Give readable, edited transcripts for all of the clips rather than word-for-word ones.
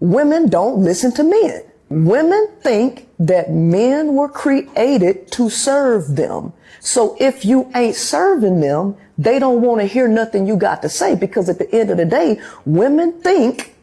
Women don't listen to men. Women think that men were created to serve them. So if you ain't serving them, they don't want to hear nothing you got to say, because at the end of the day, women think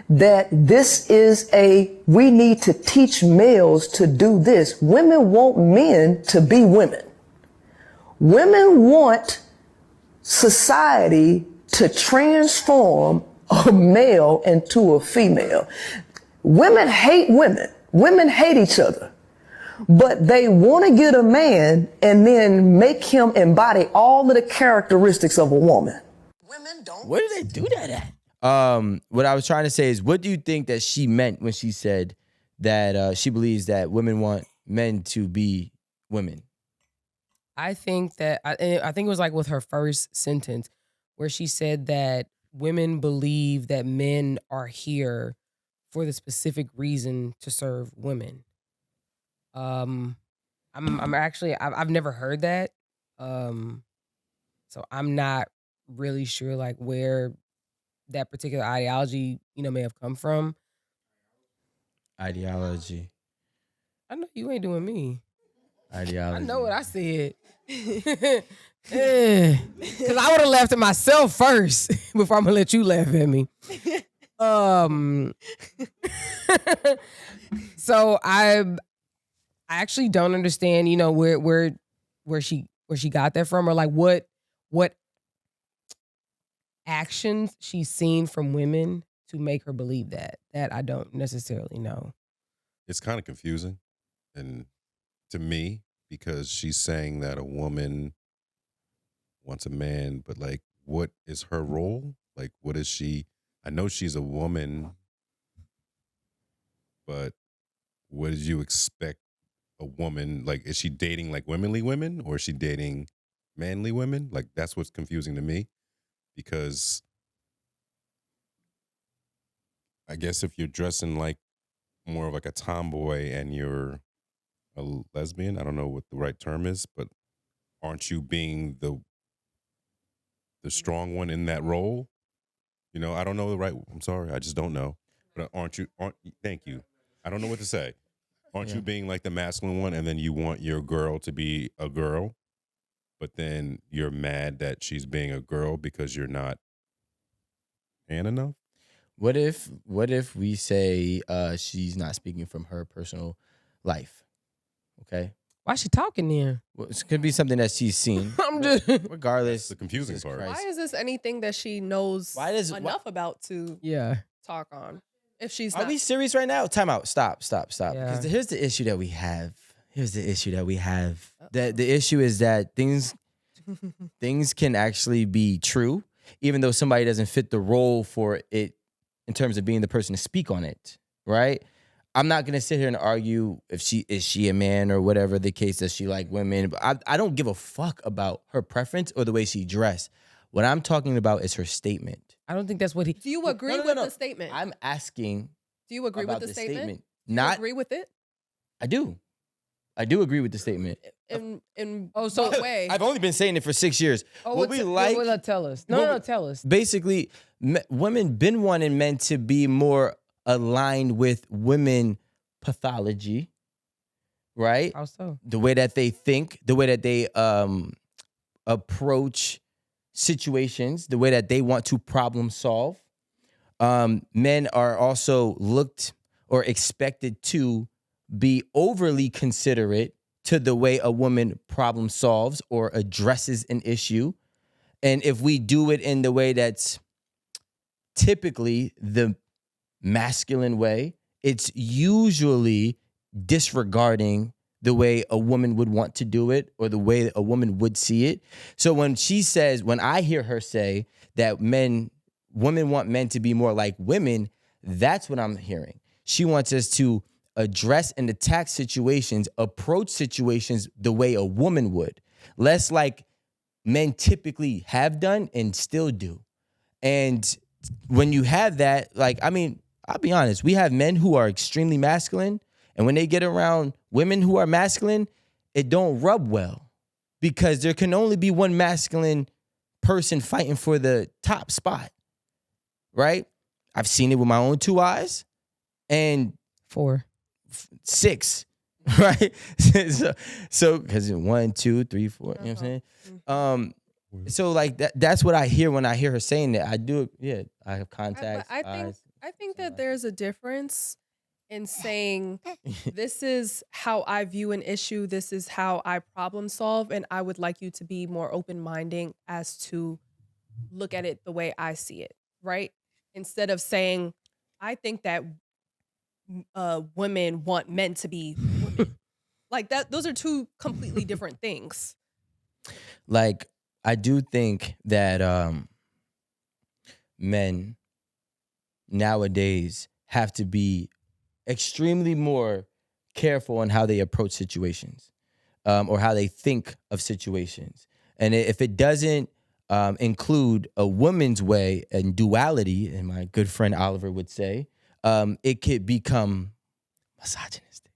that this is we need to teach males to do this. Women want men to be women. Women want society to transform a male into a female. Women hate women. Women hate each other. But they want to get a man and then make him embody all of the characteristics of a woman. Women don't. Where do they do that at? What I was trying to say is, what do you think that she meant when she said that she believes that women want men to be women? I think that I think it was like with her first sentence where she said that women believe that men are here for the specific reason to serve women. I'm actually I've never heard that, so I'm not really sure like where that particular ideology may have come from. Ideology. I know you ain't doing me. Ideology. I know what I said. Because I would have laughed at myself first before I'm gonna let you laugh at me. So I actually don't understand, where she got that from, or like what actions she's seen from women to make her believe that. That I don't necessarily know. It's kind of confusing, and to me, because she's saying that a woman wants a man, but like, what is her role? Like, what is she? I know she's a woman, but what did you expect a woman, like, is she dating like womanly women, or is she dating manly women? Like, that's what's confusing to me, because I guess if you're dressing like more of like a tomboy and you're a lesbian, I don't know what the right term is, but aren't you being the strong one in that role? I don't know the right, I'm sorry, I just don't know. But thank you. I don't know what to say. Aren't you being like the masculine one, and then you want your girl to be a girl, but then you're mad that she's being a girl because you're not man enough? What if we say she's not speaking from her personal life? Okay. Why is she talking there? Well, it could be something that she's seen. I'm just regardless. That's the confusing part. Christ. Why is this anything that she knows enough about to talk on? If she's Are we serious right now? Time out. Stop. Yeah. Because here's the issue that we have. The issue is that things can actually be true, even though somebody doesn't fit the role for it in terms of being the person to speak on it, right? I'm not gonna sit here and argue if she is a man or whatever the case, does she like women. But I don't give a fuck about her preference or the way she dressed. What I'm talking about is her statement. I don't think that's what he. Do you agree with the statement? I'm asking. Do you agree with the statement? Do you Not agree with it? I do agree with the statement. In what way? I've only been saying it for 6 years. Tell us. Tell us. Basically, women been wanting men to be more aligned with women pathology, right? How so? The way that they think, the way that they approach situations, the way that they want to problem solve. Men are also looked or expected to be overly considerate to the way a woman problem solves or addresses an issue. And if we do it in the way that's typically the masculine way, it's usually disregarding the way a woman would want to do it or the way a woman would see it. So when I hear her say that women want men to be more like women, that's what I'm hearing. She wants us to address and attack situations, approach situations the way a woman would, less like men typically have done and still do. And when you have that, like, I mean, I'll be honest, we have men who are extremely masculine, and when they get around women who are masculine, it don't rub well, because there can only be one masculine person fighting for the top spot, right? I've seen it with my own two eyes. and 4. 6, right? so because 1, 2, 3, 4, you know what I'm saying? So like that's what I hear when I hear her saying that. I do, yeah, I have contacts. I think that there's a difference in saying this is how I view an issue, this is how I problem solve, and I would like you to be more open-minded as to look at it the way I see it, right? Instead of saying, I think that women want men to be women. Like that, those are two completely different things. Like, I do think that men nowadays have to be extremely more careful on how they approach situations, or how they think of situations. And if it doesn't include a woman's way and duality, and my good friend Oliver would say, it could become misogynistic.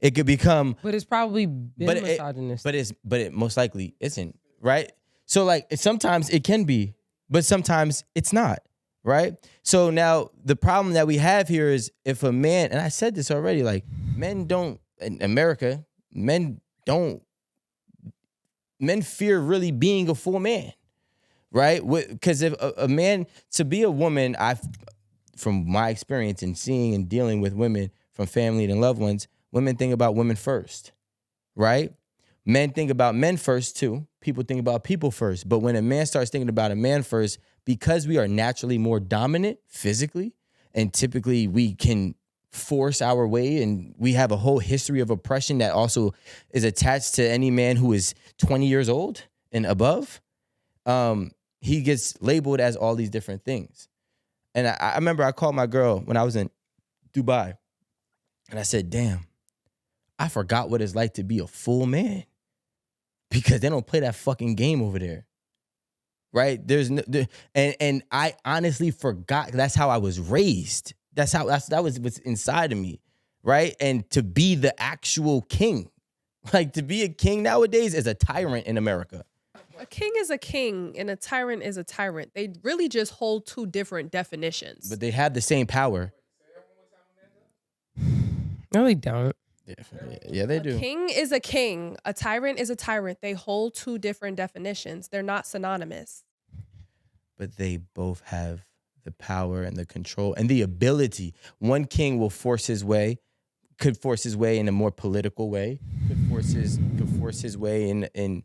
It could become, but it's probably been misogynistic. But it most likely isn't, right? So like sometimes it can be, but sometimes it's not, right? So now the problem that we have here is if a man, and I said this already, like men in America, men fear really being a full man, right? Because if a man, to be a woman, from my experience in seeing and dealing with women from family and loved ones, women think about women first, right? Men think about men first too. People think about people first. But when a man starts thinking about a man first, because we are naturally more dominant physically, and typically we can force our way, and we have a whole history of oppression that also is attached to any man who is 20 years old and above, he gets labeled as all these different things. And I remember I called my girl when I was in Dubai, and I said, damn, I forgot what it's like to be a full man, because they don't play that fucking game over there, right? And I honestly forgot. That's how I was raised. That was what's inside of me, right? And to be the actual king, like to be a king nowadays is a tyrant in America. A king is a king and a tyrant is a tyrant. They really just hold two different definitions. But they have the same power. No, they don't. Yeah, they do. A king is a king. A tyrant is a tyrant. They hold two different definitions. They're not synonymous. But they both have the power and the control and the ability. One king could force his way in a more political way, could force his way in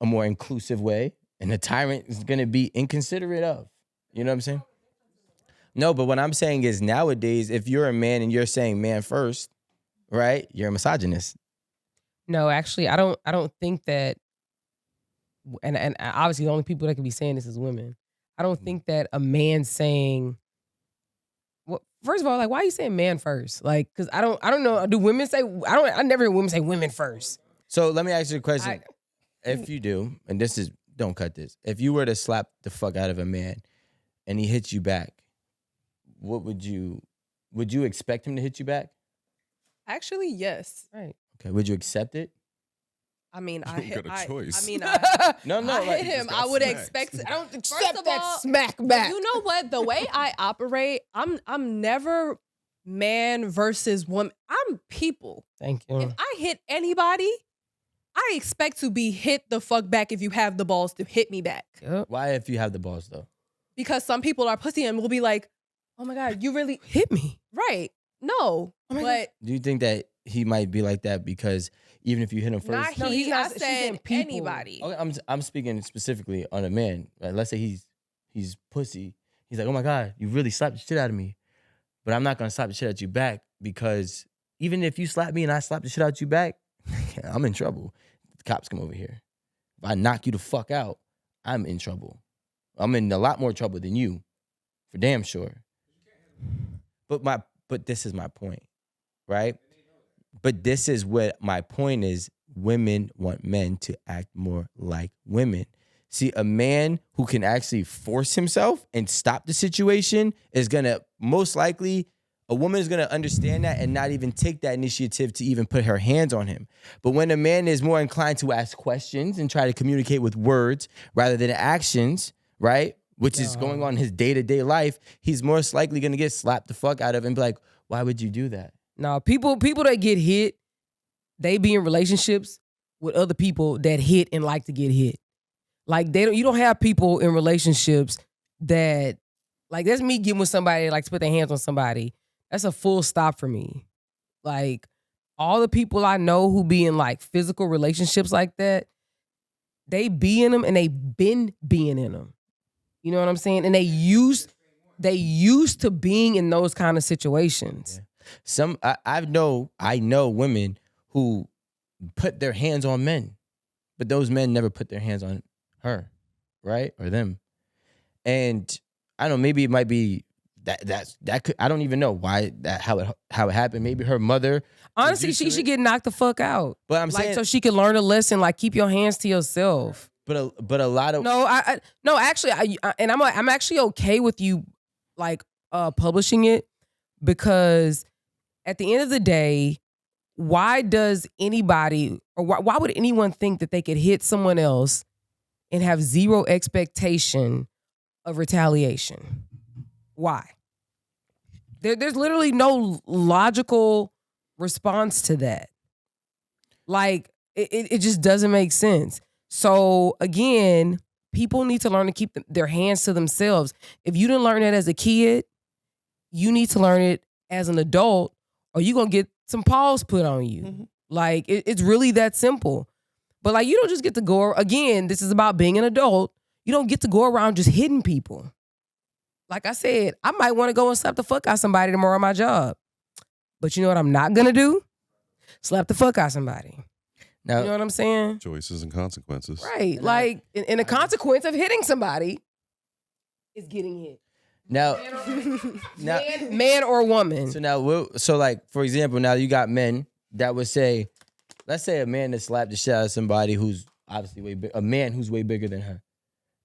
a more inclusive way, and the tyrant is going to be inconsiderate of. You know what I'm saying? No, but what I'm saying is nowadays, if you're a man and you're saying man first, right, you're a misogynist. No, actually, I don't think that, and obviously the only people that can be saying this is women. I don't think that a man saying, well, first of all, like, why are you saying man first? Like, because I don't know. Do women say, I never hear women say women first. So let me ask you a question. If you do, and don't cut this. If you were to slap the fuck out of a man and he hits you back, what would you expect him to hit you back? Actually, yes. Right. Okay. Would you accept it? I mean, I hit him. I would expect. I don't accept that smack back. You know what? The way I operate, I'm never man versus woman. I'm people. Thank you. If I hit anybody, I expect to be hit the fuck back if you have the balls to hit me back. Yep. Why, if you have the balls though? Because some people are pussy and will be like, "Oh my God, you really hit me?" Right? No, but do you think that he might be like that because even if you hit him first, not he. I said anybody. Okay, I'm speaking specifically on a man. Like, let's say he's pussy. He's like, "Oh my God, you really slapped the shit out of me," but I'm not gonna slap the shit out you back, because even if you slap me and I slap the shit out you back, I'm in trouble. The cops come over here. If I knock you the fuck out, I'm in trouble. I'm in a lot more trouble than you, for damn sure. But this is my point, right? But this is what my point is. Women want men to act more like women. See, a man who can actually force himself and stop the situation is going to, most likely, a woman is going to understand that and not even take that initiative to even put her hands on him. But when a man is more inclined to ask questions and try to communicate with words rather than actions, right, which is going on in his day-to-day life, he's most likely going to get slapped the fuck out of and be like, Why would you do that? No, people that get hit, they be in relationships with other people that hit and like to get hit. Like you don't have people in relationships that, like, that's me getting with somebody that likes to put their hands on somebody. That's a full stop for me. Like, all the people I know who be in like physical relationships like that, they be in them and they been being in them. You know what I'm saying? And they used to being in those kind of situations. Yeah. I know women who put their hands on men, but those men never put their hands on her, right? Or them. And I don't know, maybe it might be that could, I don't even know why how it happened. Maybe her mother. Honestly, she should get knocked the fuck out. But I'm like, saying, so she can learn a lesson. Like, keep your hands to yourself. But a lot of no, actually, I'm actually okay with you, like, publishing it, because at the end of the day, why does anybody, or why would anyone think that they could hit someone else and have zero expectation of retaliation? Why? There's literally no logical response to that. Like, it just doesn't make sense. So again, people need to learn to keep their hands to themselves. If you didn't learn that as a kid, you need to learn it as an adult, or you're going to get some paws put on you. Mm-hmm. Like, it's really that simple. But like, you don't just get to go, again, this is about being an adult. You don't get to go around just hitting people. Like I said, I might want to go and slap the fuck out somebody tomorrow at my job. But you know what I'm not going to do? Slap the fuck out somebody. Now, you know what I'm saying? Choices and consequences. Right. Like, and the consequence of hitting somebody is getting hit. Now, man or woman. So like, for example, now you got men that would say, let's say a man that slapped the shit out of somebody who's obviously a man who's way bigger than her,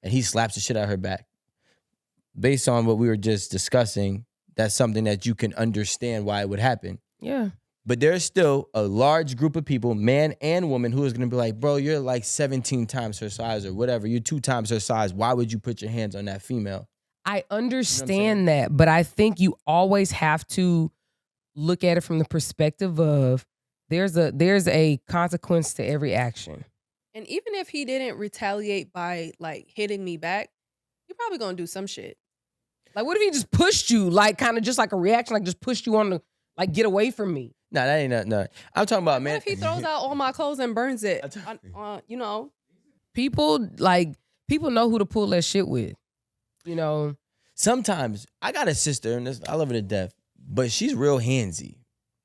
and he slaps the shit out of her back. Based on what we were just discussing, that's something that you can understand why it would happen. Yeah. But there's still a large group of people, man and woman, who is going to be like, bro, you're like 17 times her size or whatever. You're 2 times her size. Why would you put your hands on that female? I understand that, but I think you always have to look at it from the perspective of there's a consequence to every action. And even if he didn't retaliate by like hitting me back, you're probably gonna do some shit. Like, what if he just pushed you, like, kind of just like a reaction, like just pushed you on the, like, get away from me? No, that ain't no. I'm talking about, man. What if he throws out all my clothes and burns it? You know, people know who to pull that shit with. You know, sometimes I got a sister, and I love her to death, but she's real handsy.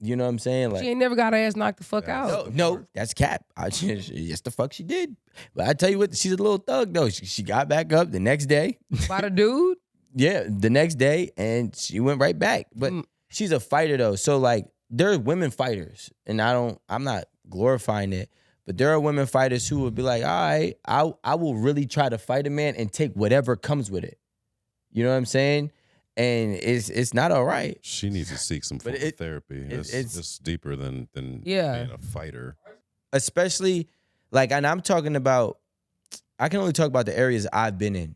You know what I'm saying? Like, she ain't never got her ass knocked the fuck out. No, that's cap. Yes, the fuck she did. But I tell you what, she's a little thug though. She got back up the next day. By the dude? Yeah, the next day, and she went right back. But she's a fighter though, so like there are women fighters, and I'm not glorifying it, but there are women fighters who would be like, all right, I will really try to fight a man and take whatever comes with it. You know what I'm saying? And it's not all right. She needs to seek some form of therapy. It's deeper than being a fighter. Especially, like, and I'm talking about, I can only talk about the areas I've been in.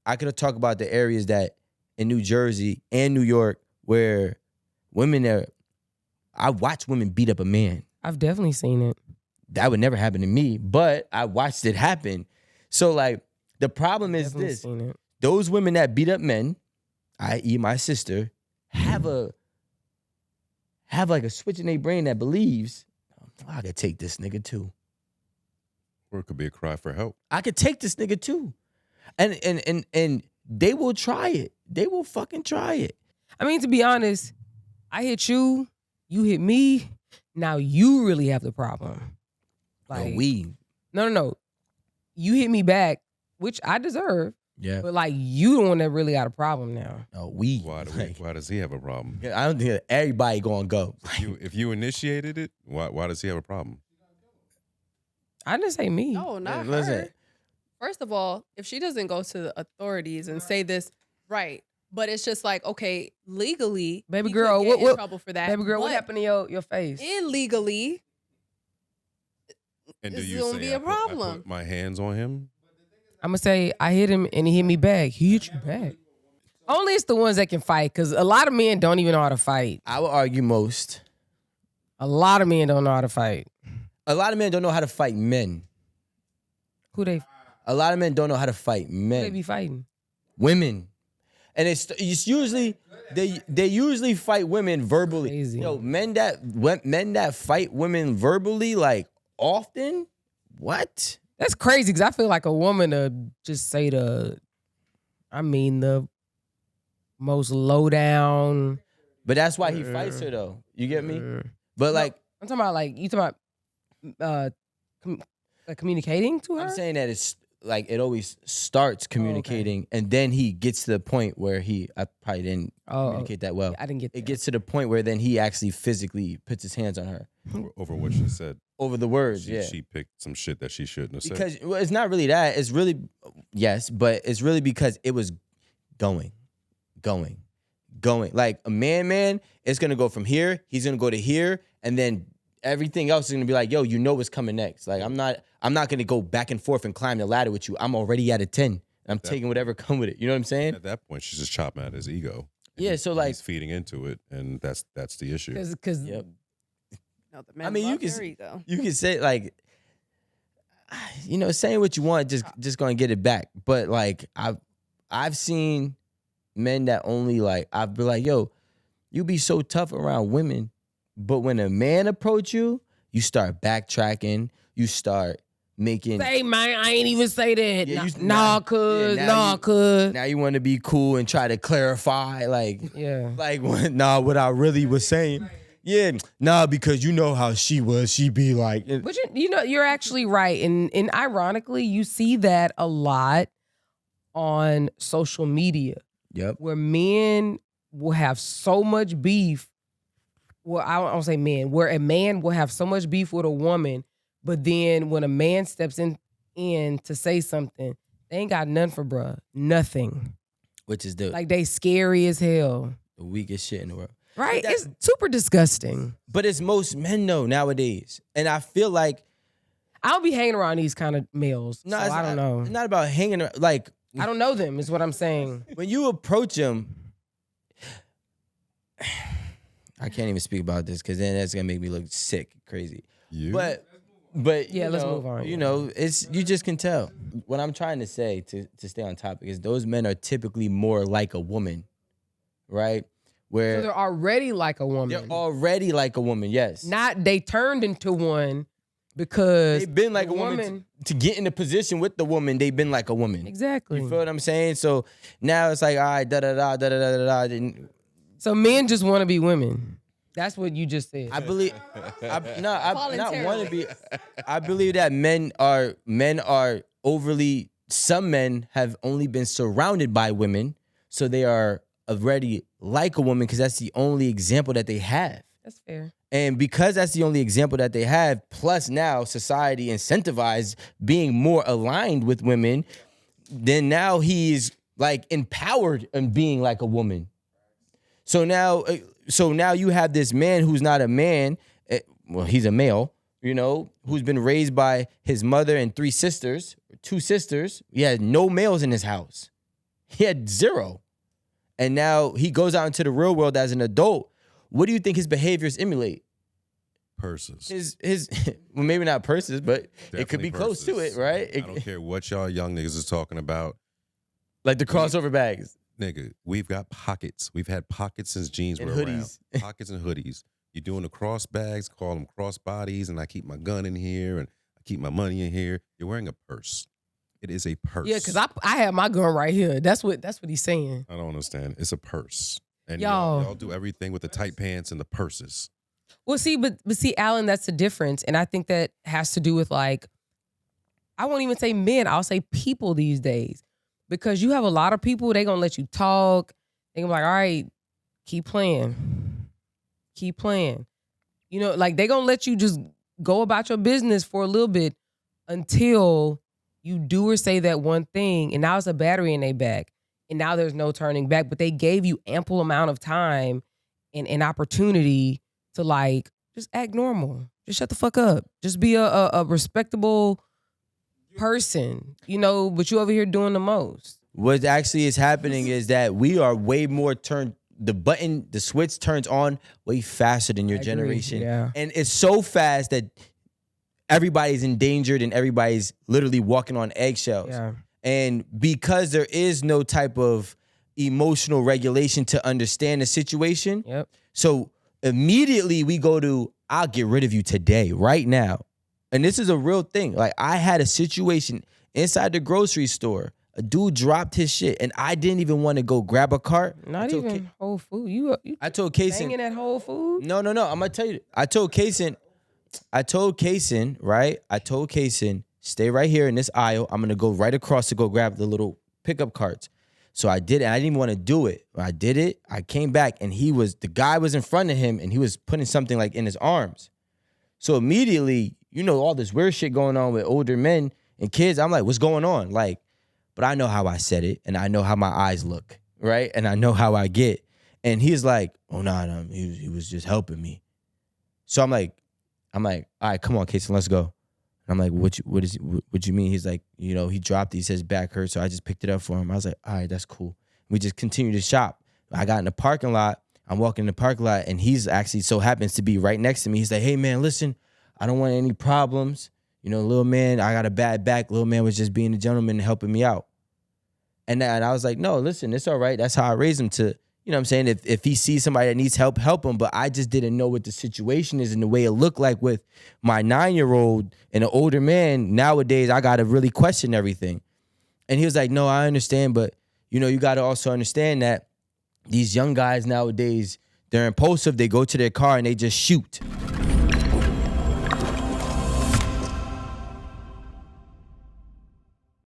I could talk about the areas that in New Jersey and New York where I watch women beat up a man. I've definitely seen it. That would never happen to me, but I watched it happen. So, like, the problem is this. Those women that beat up men, i.e. my sister, have like a switch in their brain that believes, I could take this nigga too. Or it could be a cry for help. I could take this nigga too. And they will try it. They will fucking try it. I mean, to be honest, I hit you, you hit me, now you really have the problem. Like, No. You hit me back, which I deserve. Yeah. But like, you the one that really got a problem now. No, why does he have a problem? I don't think that everybody gonna go. If you initiated it, why does he have a problem? I didn't say me. No, not Listen. her. First of all, if she doesn't go to the authorities and say this, right, but it's just like, okay, legally, baby he girl, could get in trouble for that. Baby girl, what happened to your face? Illegally, And this do is you gonna say be a I problem. put my hands on him? I'm gonna say I hit him and he hit me back. He hit you back. Only it's the ones that can fight, because a lot of men don't even know how to fight. I would argue most. A lot of men don't know how to fight. A lot of men don't know how to fight men. Who they A lot of men don't know how to fight men. be fighting? Women. And it's usually they usually fight women verbally. Crazy. Yo, men that fight women verbally like often. What? That's crazy, because I feel like a woman to just say the most low down. But that's why he fights her though. You get me? But like I'm talking about like you talking about communicating to her. I'm saying that it's like it always starts communicating, and then he gets to the point where I probably didn't communicate that well. I didn't get. It gets to the point where then he actually physically puts his hands on her over what she said. over the words. She picked some shit that she shouldn't have said. Because well, it's not really that. It's really yes, but it's really because it was going. Like a man, it's gonna go from here. He's gonna go to here, and then everything else is gonna be like, yo, you know what's coming next. Like I'm not gonna go back and forth and climb the ladder with you. I'm already at a 10. And I'm taking whatever come with it. You know what I'm saying? At that point, she's just chopping at his ego. Yeah. So like he's feeding into it, and that's the issue. Because yep. No, the men I mean, love you their can ego. you can say like, saying what you want just gonna get it back. But like I've seen men that only like I've been like, yo, you be so tough around women, but when a man approach you, you start backtracking, you start making. Say, man, I ain't even say that. Yeah, Nah, cuz. Now you want to be cool and try to clarify, like, Yeah. like what I really was saying. Yeah, because you know how she was. She be like, But you're actually right, and ironically, you see that a lot on social media. yep. Where men will have so much beef. Well, I don't say men, where a man will have so much beef with a woman, but then when a man steps in to say something, they ain't got nothing for bruh. Nothing. Which is the Like they scary as hell. weakest shit in the world. Right? It's super disgusting. But it's most men though nowadays, and I feel like I don't be hanging around these kind of males. no, So it's I don't know. It's not about hanging around. Like I don't know them, is what I'm saying. when you approach them, I can't even speak about this because then that's gonna make me look sick, crazy. You? But Yeah, you let's know, move on. You know, it's you just can tell. What I'm trying to say to stay on topic is those men are typically more like a woman, right? Where So they're already like a woman. they're already like a woman. Yes, Not they turned into one because they've been like the a woman to get in the position with the woman. They've been like a woman. Exactly. You feel what I'm saying? So now it's like, all right, da da da da da da da. So men just want to be women. That's what you just said. I believe, not want to Voluntarily. be. I believe that men are overly. Some men have only been surrounded by women, so they are already like a woman because that's the only example that they have. That's fair. And because that's the only example that they have, plus now society incentivized being more aligned with women, then now he's like empowered in being like a woman. So now you have this man who's not a man. Well, he's a male, who's been raised by his mother and two sisters. He had no males in his house. He had zero. And now he goes out into the real world as an adult. What do you think his behaviors emulate? Purses. His well, maybe not purses, but it could Definitely be close to purses. it, right? I don't care what y'all young niggas is talking about. Like the crossover bags. Nigga, we've got pockets. We've had pockets since jeans And were hoodies. around. Pockets and hoodies. You're doing the cross bags, call them cross bodies, and I keep my gun in here and I keep my money in here. You're wearing a purse. It is a purse. Yeah, because I have my gun right here. That's what he's saying. I don't understand. It's a purse. And Y'all. y'all do everything with the tight pants and the purses. Well, see, but see, Alan, that's the difference. And I think that has to do with like, I won't even say men, I'll say people these days. Because you have a lot of people, they gonna let you talk. They gonna be like, all right, keep playing. Keep playing. Like they gonna let you just go about your business for a little bit until you do or say that one thing. And now it's a battery in their back. And now there's no turning back. But they gave you ample amount of time and opportunity to like, just act normal. Just shut the fuck up. Just be a respectable person, but you over here doing the most. what actually is happening is that we are way more the switch turns on way faster than your I agree, generation. yeah. And it's so fast that everybody's endangered and everybody's literally walking on eggshells. Yeah. And because there is no type of emotional regulation to understand the situation, Yep. so immediately we go to, I'll get rid of you today, right now. And this is a real thing. Like, I had a situation inside the grocery store. A dude dropped his shit, and I didn't even want to go grab a cart. Not even Whole Food. You I told Kaysen, banging at Whole Food? no. I'm gonna tell you. I told Kaysen, right? I told Kaysen, stay right here in this aisle. I'm gonna go right across to go grab the little pickup carts. So I did it. I didn't even want to do it. I did it. I came back, and the guy was in front of him, and he was putting something like in his arms. So immediately, all this weird shit going on with older men and kids. I'm like, what's going on? Like, but I know how I said it, and I know how my eyes look, right? And I know how I get. And he's like, oh, no, he was just helping me. So I'm like, all right, come on, Casey, let's go. And I'm like, what you mean? He's like, he dropped it. He says back hurt, so I just picked it up for him. I was like, all right, that's cool. We just continued to shop. I got in the parking lot. I'm walking in the parking lot, and he's actually so happens to be right next to me. He's like, hey, man, listen, I don't want any problems. Little man, I got a bad back. Little man was just being a gentleman and helping me out. And I was like, no, listen, it's all right. That's how I raised him to, what I'm saying? If he sees somebody that needs help, help him. But I just didn't know what the situation is and the way it looked like with my 9-year-old and an older man. Nowadays, I got to really question everything. And he was like, no, I understand. But, you got to also understand that these young guys nowadays, they're impulsive. They go to their car and they just shoot.